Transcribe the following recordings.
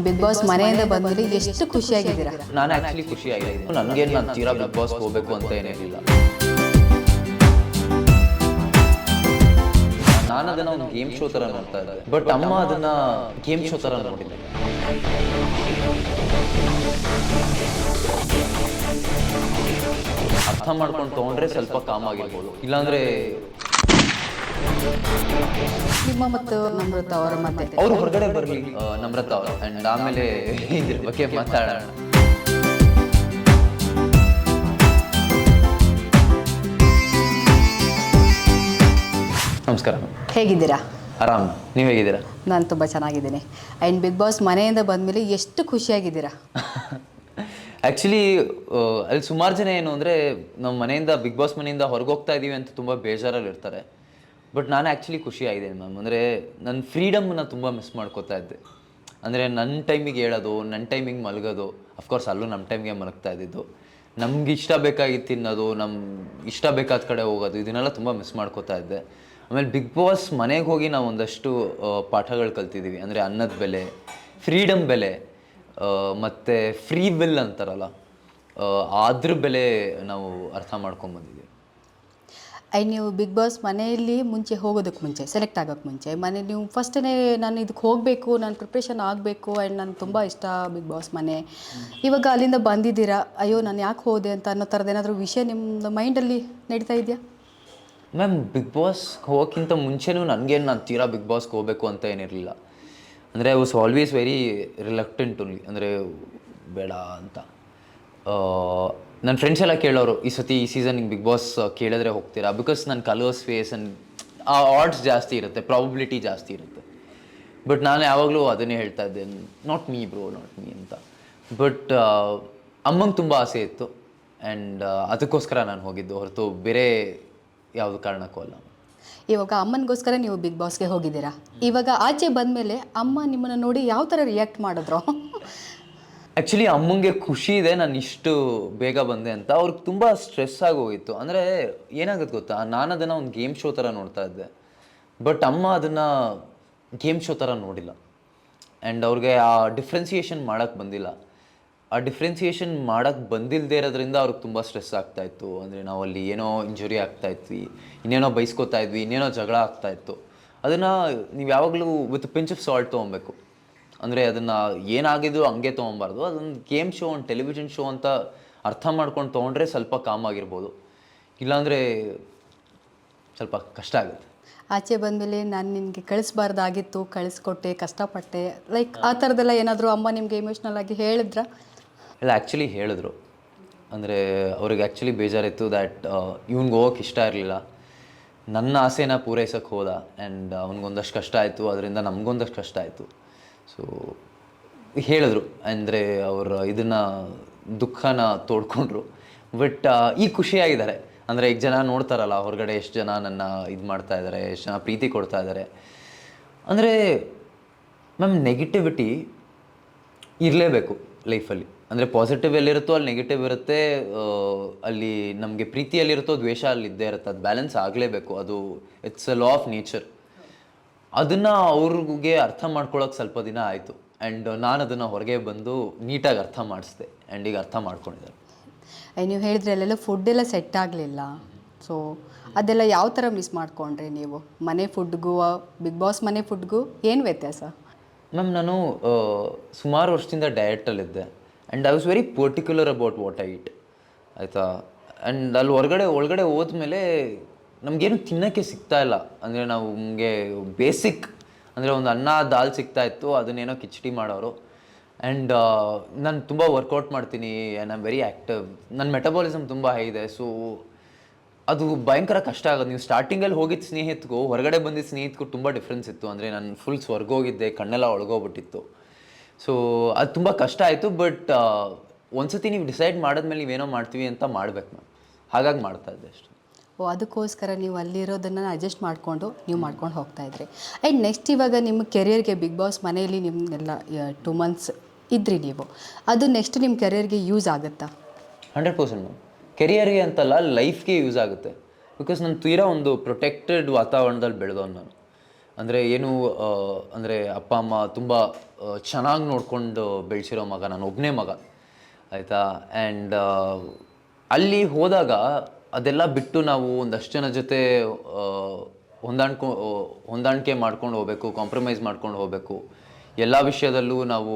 Big boss ಮನೆಯಿಂದ ಬಂದ್ಮೇಲೆ ಎಷ್ಟು ಖುಷಿಯಾಗಿದ್ದೀರಾ? ನಾನು ಆ್ಯಕ್ಚುಲಿ ಖುಷಿಯಾಗಿದ್ದೀನಿ. ನನಗೇನು ನಾನು ತೀರಾ ಬಿಗ್ ಬಾಸ್ ಹೋಗಬೇಕು ಅಂತ ಏನಿರಲಿಲ್ಲ. ನಾನು ಅದನ್ನು ಒಂದು ಗೇಮ್ ಶೋ ಥರ ನೋಡ್ತಾ ಇದ್ದೆ, ಬಟ್ ಅಮ್ಮ ಅದನ್ನು ಗೇಮ್ ಶೋ ಥರ ನೋಡಿಲ್ಲ. ಅರ್ಥ ಮಾಡ್ಕೊಂಡು ತೊಗೊಂಡ್ರೆ ಸ್ವಲ್ಪ ಕಾಮ್ ಆಗಿರ್ಬೋದು, ಇಲ್ಲಾಂದರೆ ನಿಮ್ಮ ಮತ್ತು ನಮ್ರತ ಅವರ ಮಧ್ಯೆ ಅವ್ರು ಹೊರಗಡೆ ಬರಲಿ, ನಮ್ರತ ಅವರು, ಆ್ಯಂಡ್ ಆಮೇಲೆ ಇದ್ರ ಬಗ್ಗೆ ಮಾತಾಡೋಣ. ನಮಸ್ಕಾರ. ಹೇಗಿದ್ದೀರಾ? ಆರಾಮ್, ನೀವು ಹೇಗಿದ್ದೀರಾ? ನಾನು ತುಂಬ ಚೆನ್ನಾಗಿದ್ದೀನಿ. ಆ್ಯಂಡ್ ಬಿಗ್ ಬಾಸ್ ಮನೆಯಿಂದ ಬಂದಮೇಲೆ ಎಷ್ಟು ಖುಷಿಯಾಗಿದ್ದೀರಾ? ಆ್ಯಕ್ಚುಲಿ ಅಲ್ಲಿ ಸುಮಾರು ಜನ ಏನು ಅಂದರೆ ನಮ್ಮ ಮನೆಯಿಂದ ಬಿಗ್ ಬಾಸ್ ಮನೆಯಿಂದ ಹೊರಗೆ ಹೋಗ್ತಾ ಇದ್ದೀವಿ ಅಂತ ತುಂಬ ಬೇಜಾರಲ್ಲಿ ಇರ್ತಾರೆ. ಬಟ್ ನಾನು ಆ್ಯಕ್ಚುಲಿ ಖುಷಿಯಾಗಿದ್ದೀನಿ ಮ್ಯಾಮ್. ಅಂದರೆ ನನ್ನ ಫ್ರೀಡಮ್ನ ತುಂಬ ಮಿಸ್ ಮಾಡ್ಕೋತಾ ಇದ್ದೆ. ಅಂದರೆ ನನ್ನ ಟೈಮಿಗೆ ಹೇಳೋದು, ನನ್ನ ಟೈಮಿಗೆ ಮಲಗೋದು, ಅಫ್ಕೋರ್ಸ್ ಅಲ್ಲೂ ನಮ್ಮ ಟೈಮ್ಗೆ ಮಲಗ್ತಾ ಇದ್ದಿದ್ದು, ನಮ್ಗೆ ಇಷ್ಟ ಬೇಕಾಗಿತ್ತು ತಿನ್ನೋದು, ನಮ್ಮ ಇಷ್ಟ ಬೇಕಾದ ಕಡೆ ಹೋಗೋದು, ಇದನ್ನೆಲ್ಲ ತುಂಬ ಮಿಸ್ ಮಾಡ್ಕೋತಾ ಇದ್ದೆ. ಆಮೇಲೆ ಬಿಗ್ ಬಾಸ್ ಮನೆಗೆ ಹೋಗಿ ನಾವು ಒಂದಷ್ಟು ಪಾಠಗಳು ಕಲ್ತಿದ್ದೀವಿ. ಅಂದರೆ ಅನ್ನದ ಬೆಲೆ, ಫ್ರೀಡಮ್ ಬೆಲೆ, ಮತ್ತು ಫ್ರೀ ವಿಲ್ ಅಂತಾರಲ್ಲ, ಅದ್ರ ಬೆಲೆ ನಾವು ಅರ್ಥ ಮಾಡ್ಕೊಂಬಂದಿದ್ದೀವಿ. ಆ್ಯಂಡ್ ನೀವು ಬಿಗ್ ಬಾಸ್ ಮನೆಯಲ್ಲಿ ಮುಂಚೆ ಹೋಗೋದಕ್ಕೆ ಮುಂಚೆ, ಸೆಲೆಕ್ಟ್ ಆಗೋಕ್ಕೆ ಮುಂಚೆ ಮನೆ ನೀವು ಫಸ್ಟೇ ನಾನು ಇದಕ್ಕೆ ಹೋಗಬೇಕು, ನಾನು ಪ್ರಿಪ್ರೇಷನ್ ಆಗಬೇಕು, ಆ್ಯಂಡ್ ನನಗೆ ತುಂಬ ಇಷ್ಟ ಬಿಗ್ ಬಾಸ್ ಮನೆ, ಇವಾಗ ಅಲ್ಲಿಂದ ಬಂದಿದ್ದೀರಾ, ಅಯ್ಯೋ ನಾನು ಯಾಕೆ ಹೋದೆ ಅಂತ ಅನ್ನೋ ಥರದ್ದು ಏನಾದರೂ ವಿಷಯ ನಿಮ್ಮ ಮೈಂಡಲ್ಲಿ ನಡೀತಾ ಇದೆಯಾ? ಮ್ಯಾಮ್, ಬಿಗ್ ಬಾಸ್ ಹೋಗೋಕ್ಕಿಂತ ಮುಂಚೆನೂ ನನಗೇನು ನಾನು ತೀರಾ ಬಿಗ್ ಬಾಸ್ಗೆ ಹೋಗಬೇಕು ಅಂತ ಏನಿರಲಿಲ್ಲ. ಅಂದರೆ I was always very reluctant only, ಅಂದರೆ ಬೇಡ ಅಂತ. ನನ್ನ ಫ್ರೆಂಡ್ಸ್ ಎಲ್ಲ ಕೇಳೋರು, ಈ ಸತಿ ಈ ಸೀಸನ್ಗೆ ಬಿಗ್ ಬಾಸ್ ಕೇಳಿದ್ರೆ ಹೋಗ್ತೀರಾ, ಬಿಕಾಸ್ ನನ್ನ ಕಲರ್ಸ್ ಫೇಸ್ ಆ್ಯಂಡ್ ಆ ಆಡ್ಸ್ ಜಾಸ್ತಿ ಇರುತ್ತೆ, ಪ್ರಾಬಬಿಲಿಟಿ ಜಾಸ್ತಿ ಇರುತ್ತೆ. ಬಟ್ ನಾನು ಯಾವಾಗಲೂ ಅದನ್ನೇ ಹೇಳ್ತಾ ಇದ್ದೆ, not me bro, not me ಅಂತ. ಬಟ್ ಅಮ್ಮಂಗೆ ತುಂಬ ಆಸೆ ಇತ್ತು, ಆ್ಯಂಡ್ ಅದಕ್ಕೋಸ್ಕರ ನಾನು ಹೋಗಿದ್ದು ಹೊರತು ಬೇರೆ ಯಾವುದು ಕಾರಣಕ್ಕೂ ಅಲ್ಲ. ಇವಾಗ ಅಮ್ಮನಿಗೋಸ್ಕರ ನೀವು ಬಿಗ್ ಬಾಸ್ಗೆ ಹೋಗಿದ್ದೀರಾ. ಇವಾಗ ಆಚೆ ಬಂದಮೇಲೆ ಅಮ್ಮ ನಿಮ್ಮನ್ನು ನೋಡಿ ಯಾವ ಥರ ರಿಯಾಕ್ಟ್ ಮಾಡಿದ್ರು? ಆ್ಯಕ್ಚುಲಿ ಅಮ್ಮಂಗೆ ಖುಷಿ ಇದೆ ನಾನು ಇಷ್ಟು ಬೇಗ ಬಂದೆ ಅಂತ. ಅವ್ರಿಗೆ ತುಂಬ ಸ್ಟ್ರೆಸ್ ಆಗೋಗಿತ್ತು. ಅಂದರೆ ಏನಾಗುತ್ತೆ ಗೊತ್ತಾ, ನಾನು ಅದನ್ನು ಒಂದು ಗೇಮ್ ಶೋ ಥರ ನೋಡ್ತಾ ಇದ್ದೆ, ಬಟ್ ಅಮ್ಮ ಅದನ್ನು ಗೇಮ್ ಶೋ ಥರ ನೋಡಿಲ್ಲ. ಆ್ಯಂಡ್ ಅವ್ರಿಗೆ ಆ ಡಿಫ್ರೆನ್ಸಿಯೇಷನ್ ಮಾಡೋಕ್ಕೆ ಬಂದಿಲ್ಲ. ಆ ಡಿಫ್ರೆನ್ಸಿಯೇಷನ್ ಮಾಡೋಕ್ಕೆ ಬಂದಿಲ್ಲದೆ ಇರೋದ್ರಿಂದ ಅವ್ರಿಗೆ ತುಂಬ ಸ್ಟ್ರೆಸ್ ಆಗ್ತಾಯಿತ್ತು. ಅಂದರೆ ನಾವು ಅಲ್ಲಿ ಏನೋ ಇಂಜುರಿ ಆಗ್ತಾಯಿದ್ವಿ, ಇನ್ನೇನೋ ಬೈಸ್ಕೊತಾ ಇದ್ವಿ, ಇನ್ನೇನೋ ಜಗಳ ಆಗ್ತಾಯಿತ್ತು. ಅದನ್ನು ನೀವು ಯಾವಾಗಲೂ ವಿತ್ ಪಿಂಚ್ ಆಫ್ ಸಾಲ್ಟ್ ತೊಗೊಬೇಕು. ಅಂದರೆ ಅದನ್ನು ಏನಾಗಿದ್ದು ಹಂಗೆ ತೊಗೊಬಾರ್ದು. ಅದೊಂದು ಗೇಮ್ ಶೋ, ಒಂದು ಟೆಲಿವಿಷನ್ ಶೋ ಅಂತ ಅರ್ಥ ಮಾಡ್ಕೊಂಡು ತೊಗೊಂಡ್ರೆ ಸ್ವಲ್ಪ ಕಾಮ್ ಆಗಿರ್ಬೋದು, ಇಲ್ಲಾಂದರೆ ಸ್ವಲ್ಪ ಕಷ್ಟ ಆಗುತ್ತೆ. ಆಚೆ ಬಂದಮೇಲೆ ನಾನು ನಿನಗೆ ಕಳಿಸ್ಬಾರ್ದಾಗಿತ್ತು, ಕಳಿಸ್ಕೊಟ್ಟೆ, ಕಷ್ಟಪಟ್ಟೆ, ಲೈಕ್ ಆ ಥರದ್ದೆಲ್ಲ ಏನಾದರೂ ಅಮ್ಮ ನಿಮಗೆ ಎಮೋಷ್ನಲ್ ಆಗಿ ಹೇಳಿದ್ರಾ? ಇಲ್ಲ, ಆ್ಯಕ್ಚುಲಿ ಹೇಳಿದ್ರು. ಅಂದರೆ ಅವ್ರಿಗೆ ಆ್ಯಕ್ಚುಲಿ ಬೇಜಾರಿತ್ತು ದ್ಯಾಟ್ ಇವ್ನಿಗೆ ಹೋಗೋಕ್ಕೆ ಇಷ್ಟ ಇರಲಿಲ್ಲ, ನನ್ನ ಆಸೆನ ಪೂರೈಸೋಕ್ಕೆ ಹೋದ, ಆ್ಯಂಡ್ ಅವ್ನಿಗೊಂದಷ್ಟು ಕಷ್ಟ ಆಯಿತು, ಅದರಿಂದ ನಮಗೊಂದಷ್ಟು ಕಷ್ಟ ಆಯಿತು. ಸೊ ಹೇಳಿದ್ರು, ಅಂದರೆ ಅವರು ಇದನ್ನು ದುಃಖನ ತೋಡ್ಕೊಂಡ್ರು. ಬಟ್ ಈಗ ಖುಷಿಯಾಗಿದ್ದಾರೆ. ಅಂದರೆ ಈಗ ಜನ ನೋಡ್ತಾರಲ್ಲ ಹೊರಗಡೆ, ಎಷ್ಟು ಜನ ನನ್ನ ಇದು ಮಾಡ್ತಾ ಇದ್ದಾರೆ, ಎಷ್ಟು ಜನ ಪ್ರೀತಿ ಕೊಡ್ತಾ ಇದ್ದಾರೆ. ಅಂದರೆ ಮ್ಯಾಮ್, ನೆಗೆಟಿವಿಟಿ ಇರಲೇಬೇಕು ಲೈಫಲ್ಲಿ. ಅಂದರೆ ಪಾಸಿಟಿವ್ ಎಲ್ಲಿರುತ್ತೋ ಅಲ್ಲಿ ನೆಗೆಟಿವ್ ಇರುತ್ತೆ, ಅಲ್ಲಿ ನಮಗೆ ಪ್ರೀತಿಯಲ್ಲಿರುತ್ತೋ ದ್ವೇಷ ಅಲ್ಲಿ ಇದ್ದೇ ಇರುತ್ತೆ. ಅದು ಬ್ಯಾಲೆನ್ಸ್ ಆಗಲೇಬೇಕು. ಅದು it's a law of nature. ಅದನ್ನು ಅವ್ರಿಗೆ ಅರ್ಥ ಮಾಡ್ಕೊಳ್ಳೋಕೆ ಸ್ವಲ್ಪ ದಿನ ಆಯಿತು, ಆ್ಯಂಡ್ ನಾನು ಅದನ್ನು ಹೊರಗೆ ಬಂದು ನೀಟಾಗಿ ಅರ್ಥ ಮಾಡಿಸ್ದೆ, ಆ್ಯಂಡ್ ಈಗ ಅರ್ಥ ಮಾಡ್ಕೊಂಡಿದ್ದಾರೆ. ನೀವು ಹೇಳಿದ್ರೆ ಅಲ್ಲೆಲ್ಲ ಫುಡ್ಡೆಲ್ಲ ಸೆಟ್ ಆಗಲಿಲ್ಲ, ಸೊ ಅದೆಲ್ಲ ಯಾವ ಥರ ಮಿಸ್ ಮಾಡ್ಕೊಂಡ್ರಿ ನೀವು? ಮನೆ ಫುಡ್ಗೂ ಬಿಗ್ ಬಾಸ್ ಮನೆ ಫುಡ್ಗೂ ಏನು ವ್ಯತ್ಯಾಸ? ಮ್ಯಾಮ್, ನಾನು ಸುಮಾರು ವರ್ಷದಿಂದ ಡಯಟಲ್ಲಿದ್ದೆ, and I was very particular about what I eat, ಆಯಿತಾ. ಆ್ಯಂಡ್ ಅಲ್ಲಿ ಒಳಗಡೆ ಹೋದ್ಮೇಲೆ ನಮಗೇನು ತಿನ್ನೋಕ್ಕೆ ಸಿಗ್ತಾಯಿಲ್ಲ. ಅಂದರೆ ನಮಗೆ ಬೇಸಿಕ್ ಅಂದರೆ ಒಂದು ಅನ್ನ ದಾಲ್ ಸಿಗ್ತಾಯಿತ್ತು, ಅದನ್ನೇನೋ ಕಿಚಡಿ ಮಾಡೋರು. ಆ್ಯಂಡ್ ನಾನು ತುಂಬ ವರ್ಕೌಟ್ ಮಾಡ್ತೀನಿ, and I am very active, ನನ್ನ ಮೆಟಬಾಲಿಸಮ್ ತುಂಬ ಹೈ ಇದೆ. ಸೊ ಅದು ಭಯಂಕರ ಕಷ್ಟ ಆಗೋದು. ನೀವು ಸ್ಟಾರ್ಟಿಂಗಲ್ಲಿ ಹೋಗಿದ್ದ ಸ್ನೇಹಿತಗೂ ಹೊರಗಡೆ ಬಂದಿದ್ದ ಸ್ನೇಹಿತಗೂ ತುಂಬ ಡಿಫ್ರೆನ್ಸ್ ಇತ್ತು. ಅಂದರೆ ನಾನು ಫುಲ್ ಸ್ವರ್ಗೋಗಿದ್ದೆ, ಕಣ್ಣೆಲ್ಲ ಒಳಗೋಗ್ಬಿಟ್ಟಿತ್ತು. ಸೊ ಅದು ತುಂಬ ಕಷ್ಟ ಆಯಿತು. ಬಟ್ ಒಂದ್ಸತಿ ನೀವು ಡಿಸೈಡ್ ಮಾಡಿದ್ಮೇಲೆ ನೀವೇನೋ ಮಾಡ್ತೀವಿ ಅಂತ ಮಾಡ್ಬೇಕು ಮ್ಯಾಮ್, ಹಾಗಾಗಿ ಮಾಡ್ತಾಯಿದ್ದೆ ಅಷ್ಟೇ. ಅದಕ್ಕೋಸ್ಕರ ನೀವು ಅಲ್ಲಿರೋದನ್ನು ಅಡ್ಜಸ್ಟ್ ಮಾಡಿಕೊಂಡು ನೀವು ಮಾಡ್ಕೊಂಡು ಹೋಗ್ತಾಯಿದ್ರಿ. ಆ್ಯಂಡ್ ನೆಕ್ಸ್ಟ್ ಇವಾಗ ನಿಮ್ಮ ಕೆರಿಯರ್ಗೆ ಬಿಗ್ ಬಾಸ್ ಮನೆಯಲ್ಲಿ ನಿಮ್ಮನ್ನೆಲ್ಲ 2 ಮಂತ್ಸ್ ಇದ್ರಿ ನೀವು, ಅದು ನೆಕ್ಸ್ಟ್ ನಿಮ್ಮ ಕೆರಿಯರ್ಗೆ ಯೂಸ್ ಆಗುತ್ತಾ? 100% ಮ್ಯಾಮ್. ಕೆರಿಯರ್ಗೆ ಅಂತಲ್ಲ, ಲೈಫ್ಗೆ ಯೂಸ್ ಆಗುತ್ತೆ. ಬಿಕಾಸ್ ನಾನು ತೀರಾ ಒಂದು ಪ್ರೊಟೆಕ್ಟೆಡ್ ವಾತಾವರಣದಲ್ಲಿ ಬೆಳೆದವನು ನಾನು. ಅಂದರೆ ಏನು ಅಂದರೆ ಅಪ್ಪ ಅಮ್ಮ ತುಂಬ ಚೆನ್ನಾಗಿ ನೋಡ್ಕೊಂಡು ಬೆಳೆಸಿರೋ ಮಗ, ನಾನು ಒಬ್ಬನೇ ಮಗ ಆಯಿತಾ. ಆ್ಯಂಡ್ ಅಲ್ಲಿ ಹೋದಾಗ ಅದೆಲ್ಲ ಬಿಟ್ಟು ನಾವು ಒಂದಷ್ಟು ಜನ ಜೊತೆ ಹೊಂದಾಣಿಕೆ ಮಾಡ್ಕೊಂಡು ಹೋಗಬೇಕು, ಕಾಂಪ್ರಮೈಸ್ ಮಾಡ್ಕೊಂಡು ಹೋಗಬೇಕು. ಎಲ್ಲ ವಿಷಯದಲ್ಲೂ ನಾವು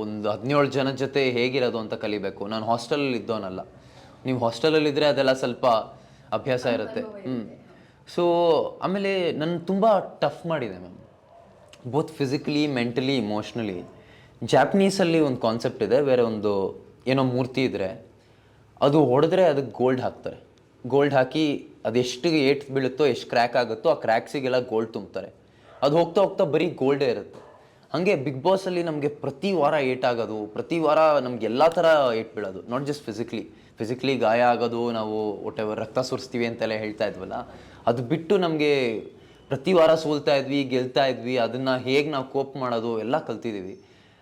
ಒಂದು 17 ಜನದ ಜೊತೆ ಹೇಗಿರೋದು ಅಂತ ಕಲಿಬೇಕು. ನಾನು ಹಾಸ್ಟೆಲಲ್ಲಿ ಇದ್ದವನಲ್ಲ. ನೀವು ಹಾಸ್ಟೆಲಲ್ಲಿದ್ದರೆ ಅದೆಲ್ಲ ಸ್ವಲ್ಪ ಅಭ್ಯಾಸ ಇರುತ್ತೆ. ಸೊ ಆಮೇಲೆ ನನ್ನ ತುಂಬ ಟಫ್ ಮಾಡಿದೆ ma'am, both physically, mentally, emotionally. ಜಾಪನೀಸಲ್ಲಿ ಒಂದು ಕಾನ್ಸೆಪ್ಟ್ ಇದೆ, ಬೇರೆ ಒಂದು ಏನೋ ಮೂರ್ತಿ ಇದ್ದರೆ ಅದು ಹೊಡೆದ್ರೆ ಅದಕ್ಕೆ ಗೋಲ್ಡ್ ಹಾಕ್ತಾರೆ. ಗೋಲ್ಡ್ ಹಾಕಿ ಅದೆಷ್ಟು ಏಟ್ ಬೀಳುತ್ತೋ, ಎಷ್ಟು ಕ್ರ್ಯಾಕ್ ಆಗುತ್ತೋ ಆ ಕ್ರ್ಯಾಕ್ಸಿಗೆಲ್ಲ ಗೋಲ್ಡ್ ತುಂಬ್ತಾರೆ. ಅದು ಹೋಗ್ತಾ ಹೋಗ್ತಾ ಬರೀ ಗೋಲ್ಡೇ ಇರುತ್ತೆ. ಹಾಗೆ ಬಿಗ್ ಬಾಸಲ್ಲಿ ನಮಗೆ ಪ್ರತಿ ವಾರ ಏಟಾಗೋದು, ಪ್ರತಿ ವಾರ ನಮ್ಗೆ ಎಲ್ಲ ಥರ ಏಟ್ ಬೀಳೋದು, ನಾಟ್ ಜಸ್ಟ್ ಫಿಸಿಕಲಿ ಗಾಯ ಆಗೋದು, ನಾವು ಒಟ್ಟೆವರ್ ರಕ್ತ ಸುರಿಸ್ತೀವಿ ಅಂತೆಲ್ಲ ಹೇಳ್ತಾ ಇದ್ವಲ್ಲ, ಅದು ಬಿಟ್ಟು ನಮಗೆ ಪ್ರತಿ ವಾರ ಸೋಲ್ತಾ ಇದ್ವಿ, ಗೆಲ್ತಾ ಇದ್ವಿ, ಅದನ್ನು ಹೇಗೆ ನಾವು ಕೋಪ್ ಮಾಡೋದು ಎಲ್ಲ ಕಲ್ತಿದ್ದೀವಿ.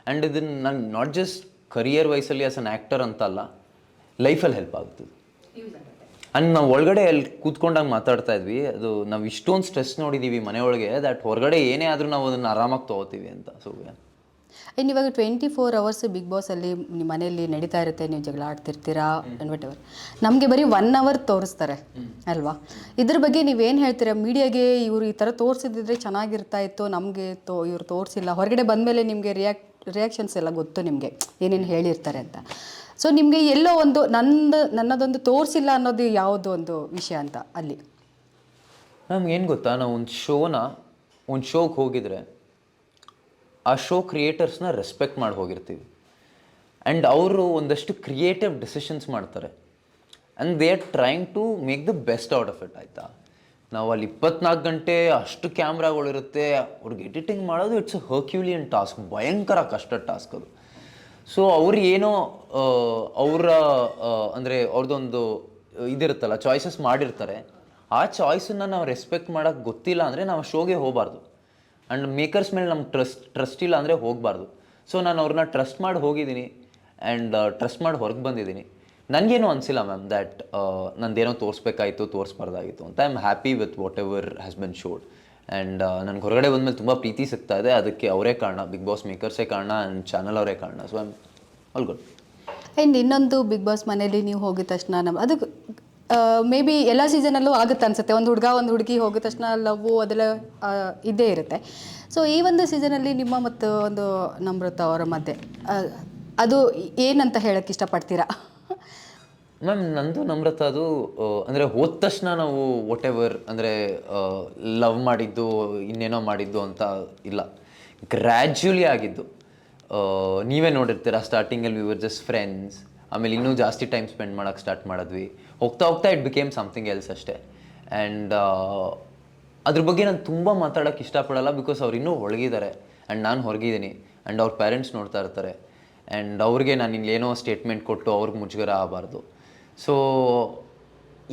ಆ್ಯಂಡ್ ಇದನ್ನು ನಾನು ನಾಟ್ ಜಸ್ಟ್ ಕರಿಯರ್ ವೈಸಲ್ಲಿ ಆಸ್ ಅನ್ ಆ್ಯಕ್ಟರ್ ಅಂತಲ್ಲ, ಲೈಫಲ್ಲಿ ಹೆಲ್ಪ್ ಆಗ್ತದೆ. ಆ್ಯಂಡ್ ನಾವು ಒಳಗಡೆ ಅಲ್ಲಿ ಕೂತ್ಕೊಂಡಾಗ ಮಾತಾಡ್ತಾ ಇದ್ವಿ, ಅದು ನಾವು ಇಷ್ಟೊಂದು ಸ್ಟ್ರೆಸ್ ನೋಡಿದ್ದೀವಿ ಮನೆಯೊಳಗೆ, ದ್ಯಾಟ್ ಹೊರಗಡೆ ಏನೇ ಆದರೂ ನಾವು ಅದನ್ನು ಆರಾಮಾಗಿ ತೊಗೋತೀವಿ ಅಂತ. ಸೊ ಇನ್ನು ಇವಾಗ 24 ಅವರ್ಸ್ ಬಿಗ್ ಬಾಸಲ್ಲಿ ನಿಮ್ಮ ಮನೆಯಲ್ಲಿ ನಡೀತಾ ಇರುತ್ತೆ, ನೀವು ಜಗಳ ಆಡ್ತಿರ್ತೀರಾ ವಾಟ್ ಎವರ್. ನಮಗೆ ಬರೀ 1 ಅವರ್ ತೋರಿಸ್ತಾರೆ ಅಲ್ವಾ? ಇದ್ರ ಬಗ್ಗೆ ನೀವೇನು ಹೇಳ್ತೀರಾ? ಮೀಡಿಯಾಗೆ ಇವರು ಈ ಥರ ತೋರಿಸಿದ್ರೆ ಚೆನ್ನಾಗಿರ್ತಾ ಇತ್ತು, ನಮಗೆ ಇವ್ರು ತೋರಿಸಿಲ್ಲ. ಹೊರಗಡೆ ಬಂದಮೇಲೆ ನಿಮಗೆ ರಿಯಾಕ್ಷನ್ಸ್ ಎಲ್ಲ ಗೊತ್ತು, ನಿಮಗೆ ಏನೇನು ಹೇಳಿರ್ತಾರೆ ಅಂತ. ಸೊ ನಿಮಗೆ ಎಲ್ಲೋ ಒಂದು ನನ್ನದೊಂದು ತೋರಿಸಿಲ್ಲ ಅನ್ನೋದು ಯಾವುದೋ ಒಂದು ವಿಷಯ ಅಂತ ಅಲ್ಲಿ ನಮ್ಗೇನು ಗೊತ್ತಾ, ನಾವು ಒಂದು ಶೋಗೆ ಹೋಗಿದ್ರೆ ಆ ಶೋ ಕ್ರಿಯೇಟರ್ಸ್ನ ರೆಸ್ಪೆಕ್ಟ್ ಮಾಡಿ ಹೋಗಿರ್ತೀವಿ. ಆ್ಯಂಡ್ ಅವರು ಒಂದಷ್ಟು ಕ್ರಿಯೇಟಿವ್ ಡಿಸಿಷನ್ಸ್ ಮಾಡ್ತಾರೆ. And they are trying to make the best out of it ಆಯಿತಾ. ನಾವು ಅಲ್ಲಿ 24 ಗಂಟೆ ಅಷ್ಟು ಕ್ಯಾಮ್ರಾಗಳಿರುತ್ತೆ, ಅವ್ರಿಗೆ ಎಡಿಟಿಂಗ್ ಮಾಡೋದು ಇಟ್ಸ್ ಅ ಹರ್ಕ್ಯೂಲಿಯನ್ ಟಾಸ್ಕ್, ಭಯಂಕರ ಕಷ್ಟದ ಟಾಸ್ಕ್ ಅದು. ಸೊ ಅವ್ರು ಏನೋ ಅಂದರೆ ಅವ್ರದ್ದೊಂದು ಇದಿರುತ್ತಲ್ಲ, ಚಾಯ್ಸಸ್ ಮಾಡಿರ್ತಾರೆ. ಆ ಚಾಯ್ಸನ್ನು ನಾವು ರೆಸ್ಪೆಕ್ಟ್ ಮಾಡೋಕ್ಕೆ ಗೊತ್ತಿಲ್ಲ ಅಂದರೆ ನಾವು ಶೋಗೆ ಹೋಗಬಾರ್ದು. ಆ್ಯಂಡ್ ಮೇಕರ್ಸ್ ಮೇಲೆ ನಮ್ಗೆ ಟ್ರಸ್ಟ್ ಇಲ್ಲ ಅಂದರೆ ಹೋಗಬಾರ್ದು. ಸೊ ನಾನು ಅವ್ರನ್ನ ಟ್ರಸ್ಟ್ ಮಾಡಿ ಹೋಗಿದ್ದೀನಿ ಆ್ಯಂಡ್ ಟ್ರಸ್ಟ್ ಮಾಡಿ ಹೊರಗೆ ಬಂದಿದ್ದೀನಿ. ನನಗೇನು ಅನಿಸಿಲ್ಲ ಮ್ಯಾಮ್ ದ್ಯಾಟ್ ನಂದೇನೋ ತೋರಿಸ್ಬಾರ್ದಾಗಿತ್ತು ಅಂತ. I am happy with what ever has been showed. And ನನಗೆ ಹೊರಗಡೆ ಬಂದಮೇಲೆ ತುಂಬ ಪ್ರೀತಿ ಸಿಗ್ತಾ ಇದೆ. ಅದಕ್ಕೆ ಅವರೇ ಕಾರಣ, ಬಿಗ್ ಬಾಸ್ ಮೇಕರ್ಸೇ ಕಾರಣ, ಆ್ಯಂಡ್ ಚಾನಲ್ ಅವರೇ ಕಾರಣ. So I am all good. And ಇನ್ನೊಂದು ಬಿಗ್ ಬಾಸ್ ಮನೇಲಿ ನೀವು ಹೋಗಿದ ತಕ್ಷಣ ಅದು ಮೇ ಬಿ ಎಲ್ಲ ಸೀಸನಲ್ಲೂ ಆಗುತ್ತೆ ಅನಿಸುತ್ತೆ, ಒಂದು ಹುಡುಗ ಒಂದು ಹುಡುಗಿ ಹೋಗಿದ ತಕ್ಷಣ ಲವ್ವು ಅದೆಲ್ಲ ಇದ್ದೇ ಇರುತ್ತೆ. ಸೊ ಈ ಒಂದು ಸೀಸನಲ್ಲಿ ನಿಮ್ಮ ಮತ್ತು ಒಂದು ನಮ್ರತ ಅವರ ಮಧ್ಯೆ ಅದು ಏನಂತ ಹೇಳೋಕ್ಕೆ ಇಷ್ಟಪಡ್ತೀರಾ? ಮ್ಯಾಮ್ ನಂದು ನಮ್ರತ ಅದು ಅಂದರೆ ಹೋದ ತಕ್ಷಣ ನಾವು ವಾಟ್ ಎವರ್ ಅಂದರೆ ಲವ್ ಮಾಡಿದ್ದು ಇನ್ನೇನೋ ಮಾಡಿದ್ದು ಅಂತ ಇಲ್ಲ, ಗ್ರ್ಯಾಜುಲಿ ಆಗಿದ್ದು. ನೀವೇ ನೋಡಿರ್ತೀರ, ಸ್ಟಾರ್ಟಿಂಗಲ್ಲಿ ವಿ ವರ್ ಜಸ್ಟ್ ಫ್ರೆಂಡ್ಸ್, ಆಮೇಲೆ ಇನ್ನೂ ಜಾಸ್ತಿ ಟೈಮ್ ಸ್ಪೆಂಡ್ ಮಾಡೋಕ್ಕೆ ಸ್ಟಾರ್ಟ್ ಮಾಡಿದ್ವಿ. ಹೋಗ್ತಾ ಇಟ್ ಬಿಕೇಮ್ ಸಮಥಿಂಗ್ ಎಲ್ಸ್ ಅಷ್ಟೇ. ಆ್ಯಂಡ್ ಅದ್ರ ಬಗ್ಗೆ ನಾನು ತುಂಬ ಮಾತಾಡೋಕ್ಕೆ ಇಷ್ಟಪಡಲ್ಲ, ಬಿಕಾಸ್ ಅವ್ರು ಇನ್ನೂ ಒಳಗಿದ್ದಾರೆ ಆ್ಯಂಡ್ ನಾನು ಹೊರಗಿದ್ದೀನಿ. ಆ್ಯಂಡ್ ಅವ್ರ ಪೇರೆಂಟ್ಸ್ ನೋಡ್ತಾ ಇರ್ತಾರೆ. ಆ್ಯಂಡ್ ಅವ್ರಿಗೆ ನಾನು ಇಲ್ಲೇನೋ ಸ್ಟೇಟ್ಮೆಂಟ್ ಕೊಟ್ಟು ಅವ್ರಿಗೆ ಮುಜುಗರ ಆಗಬಾರ್ದು. ಸೊ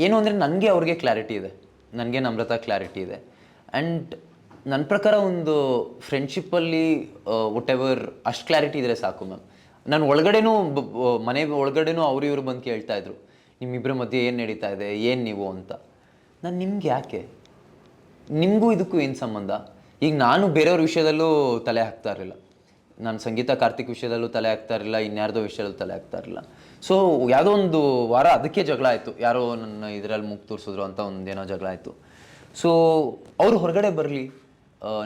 ಏನು ಅಂದರೆ ನನಗೆ ಅವ್ರಿಗೆ ಕ್ಲಾರಿಟಿ ಇದೆ, ನನಗೆ ನಮ್ರತ ಕ್ಲಾರಿಟಿ ಇದೆ. ಆ್ಯಂಡ್ ನನ್ನ ಪ್ರಕಾರ ಒಂದು ಫ್ರೆಂಡ್ಶಿಪ್ಪಲ್ಲಿ ವಾಟ್ ಎವರ್ ಅಷ್ಟು ಕ್ಲಾರಿಟಿ ಇದ್ದರೆ ಸಾಕು ಮ್ಯಾಮ್. ನಾನು ಒಳಗಡೆನೂ ಮನೆ ಒಳಗಡೆನೂ ಇವರು ಬಂದು ಕೇಳ್ತಾಯಿದ್ರು, ನಿಮ್ಮಿಬ್ಬರ ಮಧ್ಯೆ ಏನು ನಡೀತಾ ಇದೆ, ಏನು ನೀವು ಅಂತ. ನಾನು ನಿಮ್ಗೆ ಯಾಕೆ, ನಿಮಗೂ ಇದಕ್ಕೂ ಏನು ಸಂಬಂಧ? ಈಗ ನಾನು ಬೇರೆಯವ್ರ ವಿಷಯದಲ್ಲೂ ತಲೆ ಹಾಕ್ತಾ ಇರಲಿಲ್ಲ, ನಾನು ಸಂಗೀತ ಕಾರ್ತಿಕ್ ವಿಷಯದಲ್ಲೂ ತಲೆ ಹಾಕ್ತಾ ಇರಲಿಲ್ಲ, ಇನ್ಯಾರ್ದೋ ವಿಷಯದಲ್ಲೂ ತಲೆ ಹಾಕ್ತಾ ಇರಲಿಲ್ಲ. ಸೊ ಯಾವುದೋ ಒಂದು ವಾರ ಅದಕ್ಕೆ ಜಗಳ ಆಯಿತು, ಯಾರೋ ನನ್ನ ಇದರಲ್ಲಿ ಮುಖ ತೋರಿಸಿದ್ರು ಅಂತ ಒಂದೇನೋ ಜಗಳ ಆಯಿತು. ಸೊ ಅವರು ಹೊರಗಡೆ ಬರಲಿ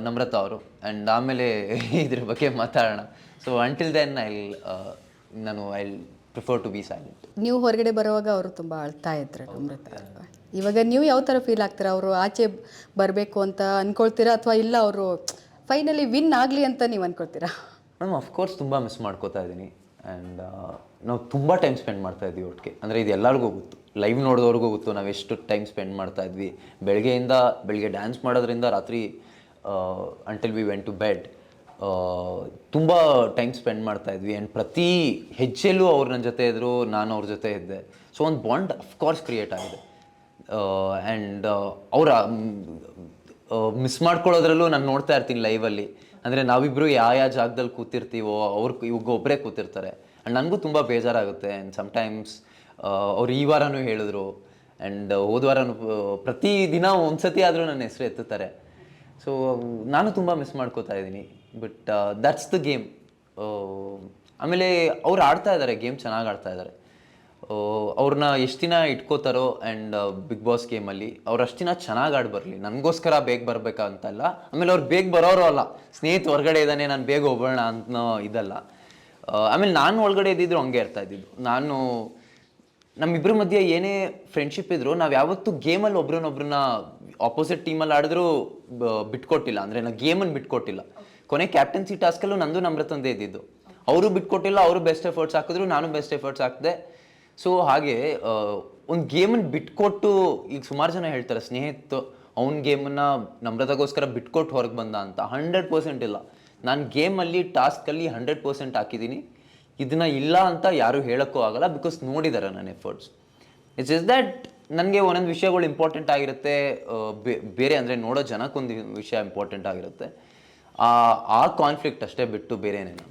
ನಮ್ರತ ಅವರು, ಆ್ಯಂಡ್ ಆಮೇಲೆ ಇದ್ರ ಬಗ್ಗೆ ಮಾತಾಡೋಣ. So until then I prefer to be silent. ನೀವು ಹೊರಗಡೆ ಬರುವಾಗ ಅವರು ತುಂಬ ಅಳ್ತಾ ಇದ್ರು ನಮ್ರತ. ಇವಾಗ ನೀವು ಯಾವ ಥರ ಫೀಲ್ ಆಗ್ತೀರಾ? ಅವರು ಆಚೆ ಬರಬೇಕು ಅಂತ ಅಂದ್ಕೊಳ್ತೀರಾ, ಅಥವಾ ಇಲ್ಲ ಅವರು ಫೈನಲಿ ವಿನ್ ಆಗಲಿ ಅಂತ ನೀವು ಅಂದ್ಕೊಳ್ತೀರಾ? ಮ್ಯಾಮ್ ಅಫ್ಕೋರ್ಸ್ ತುಂಬ ಮಿಸ್ ಮಾಡ್ಕೋತಾ ಇದ್ದೀನಿ. ಆ್ಯಂಡ್ ನಾವು ತುಂಬ ಟೈಮ್ ಸ್ಪೆಂಡ್ ಮಾಡ್ತಾ ಇದ್ವಿ ಒಟ್ಟಿಗೆ. ಅಂದರೆ ಇದು ಎಲ್ಲರಿಗೂ ಗೊತ್ತು, ಲೈವ್ ನೋಡಿದವ್ರಿಗೂ ಗೊತ್ತು ನಾವು ಎಷ್ಟು ಟೈಮ್ ಸ್ಪೆಂಡ್ ಮಾಡ್ತಾ ಇದ್ವಿ. ಬೆಳಗ್ಗೆ ಡ್ಯಾನ್ಸ್ ಮಾಡೋದ್ರಿಂದ ರಾತ್ರಿ until we went to bed ತುಂಬ ಟೈಮ್ ಸ್ಪೆಂಡ್ ಮಾಡ್ತಾ ಇದ್ವಿ. ಆ್ಯಂಡ್ ಪ್ರತಿ ಹೆಜ್ಜೆಲ್ಲೂ ಅವ್ರು ನನ್ನ ಜೊತೆ ಇದ್ದರು, ನಾನು ಅವ್ರ ಜೊತೆ ಇದ್ದೆ. ಸೊ ಒಂದು ಬಾಂಡ್ ಅಫ್ಕೋರ್ಸ್ ಕ್ರಿಯೇಟ್ ಆಗಿದೆ. ಆ್ಯಂಡ್ ಅವರ ಮಿಸ್ ಮಾಡ್ಕೊಳ್ಳೋದ್ರಲ್ಲೂ ನಾನು ನೋಡ್ತಾ ಇರ್ತೀನಿ ಲೈವಲ್ಲಿ. ಅಂದರೆ ನಾವಿಬ್ಬರು ಯಾವ ಜಾಗದಲ್ಲಿ ಕೂತಿರ್ತೀವೋ ಇವಾಗ ಒಬ್ಬರೇ ಕೂತಿರ್ತಾರೆ. ಆ್ಯಂಡ್ ನನಗೂ ತುಂಬ ಬೇಜಾರಾಗುತ್ತೆ. ಆ್ಯಂಡ್ ಸಮ್ಟೈಮ್ಸ್ ಅವ್ರು ಈ ವಾರನೂ ಹೇಳಿದ್ರು, ಆ್ಯಂಡ್ ಹೋದ ವಾರನೂ ಪ್ರತಿ ದಿನ ಒಂದು ಸತಿ ಆದರೂ ನನ್ನ ಹೆಸರು ಎತ್ತುತ್ತಾರೆ. ಸೊ ನಾನು ತುಂಬ ಮಿಸ್ ಮಾಡ್ಕೋತಾ ಇದ್ದೀನಿ. But that's the game. ಆಮೇಲೆ ಅವ್ರು ಆಡ್ತಾ ಇದ್ದಾರೆ, ಗೇಮ್ ಚೆನ್ನಾಗಿ ಆಡ್ತಾ ಇದ್ದಾರೆ. ಅವ್ರನ್ನ ಎಷ್ಟು ದಿನ ಇಟ್ಕೋತಾರೋ ಆ್ಯಂಡ್ ಬಿಗ್ ಬಾಸ್ ಗೇಮಲ್ಲಿ ಅವ್ರು ಅಷ್ಟು ದಿನ ಚೆನ್ನಾಗಿ ಆಡಿ ಬರಲಿ, ನನಗೋಸ್ಕರ ಬೇಗ ಬರಬೇಕಂತಲ್ಲ. ಆಮೇಲೆ ಅವ್ರು ಬೇಗ ಬರೋರು ಅಲ್ಲ, ಸ್ನೇಹಿತ ಹೊರಗಡೆ ಇದ್ದಾನೆ ನಾನು ಬೇಗ ಹೋಗೋಣ ಅಂತ ಇದಲ್ಲ. ಆಮೇಲೆ ನಾನು ಒಳಗಡೆ ಇದ್ದಿದ್ರು ಹಂಗೆ ಇರ್ತಾ ಇದ್ದಿದ್ದು. ನಾನು ನಮ್ಮಿಬ್ಬರ ಮಧ್ಯೆ ಏನೇ ಫ್ರೆಂಡ್ಶಿಪ್ ಇದ್ರು ನಾವು ಯಾವತ್ತೂ ಗೇಮಲ್ಲಿ ಒಬ್ರನ್ನೊಬ್ರನ್ನ ಆಪೋಸಿಟ್ ಟೀಮಲ್ಲಿ ಆಡಿದ್ರು ಬಿಟ್ಕೊಟ್ಟಿಲ್ಲ. ಅಂದರೆ ನಾನು ಗೇಮನ್ನು ಬಿಟ್ಕೊಟ್ಟಿಲ್ಲ. ಕೊನೆ ಕ್ಯಾಪ್ಟನ್ಸಿ ಟಾಸ್ಕಲ್ಲೂ ನಂದು ನಮ್ರತಂದೇ ಇದ್ದಿದ್ದು. ಅವರು ಬಿಟ್ಕೊಟ್ಟಿಲ್ಲ, ಅವರು ಬೆಸ್ಟ್ ಎಫರ್ಟ್ಸ್ ಹಾಕಿದ್ರು, ನಾನು ಬೆಸ್ಟ್ ಎಫರ್ಟ್ಸ್ ಹಾಕಿದೆ. ಸೊ ಹಾಗೆ ಒಂದು ಗೇಮನ್ನು ಬಿಟ್ಕೊಟ್ಟು, ಈಗ ಸುಮಾರು ಜನ ಹೇಳ್ತಾರೆ ಸ್ನೇಹಿತ ಅವ್ನ ಗೇಮನ್ನು ನಮ್ರತಗೋಸ್ಕರ ಬಿಟ್ಕೊಟ್ಟು ಹೊರಗೆ ಬಂದ ಅಂತ. 100% ಇಲ್ಲ. ನಾನು ಗೇಮಲ್ಲಿ ಟಾಸ್ಕಲ್ಲಿ 100% ಹಾಕಿದ್ದೀನಿ. ಇದನ್ನ ಇಲ್ಲ ಅಂತ ಯಾರೂ ಹೇಳೋಕ್ಕೂ ಆಗಲ್ಲ, ಬಿಕಾಸ್ ನೋಡಿದ್ದಾರೆ ನನ್ನ ಎಫರ್ಟ್ಸ್. ಇಟ್ಸ್ ಇಸ್ ದ್ಯಾಟ್ ನನಗೆ ಒಂದೊಂದು ವಿಷಯಗಳು ಇಂಪಾರ್ಟೆಂಟ್ ಆಗಿರುತ್ತೆ, ಬೇರೆ ಅಂದರೆ ನೋಡೋ ಜನಕ್ಕೊಂದು ವಿಷಯ ಇಂಪಾರ್ಟೆಂಟ್ ಆಗಿರುತ್ತೆ. ಆ ಕಾನ್ಫ್ಲಿಕ್ಟ್ ಅಷ್ಟೇ ಬಿಟ್ಟು ಬೇರೆ ಏನೇನು.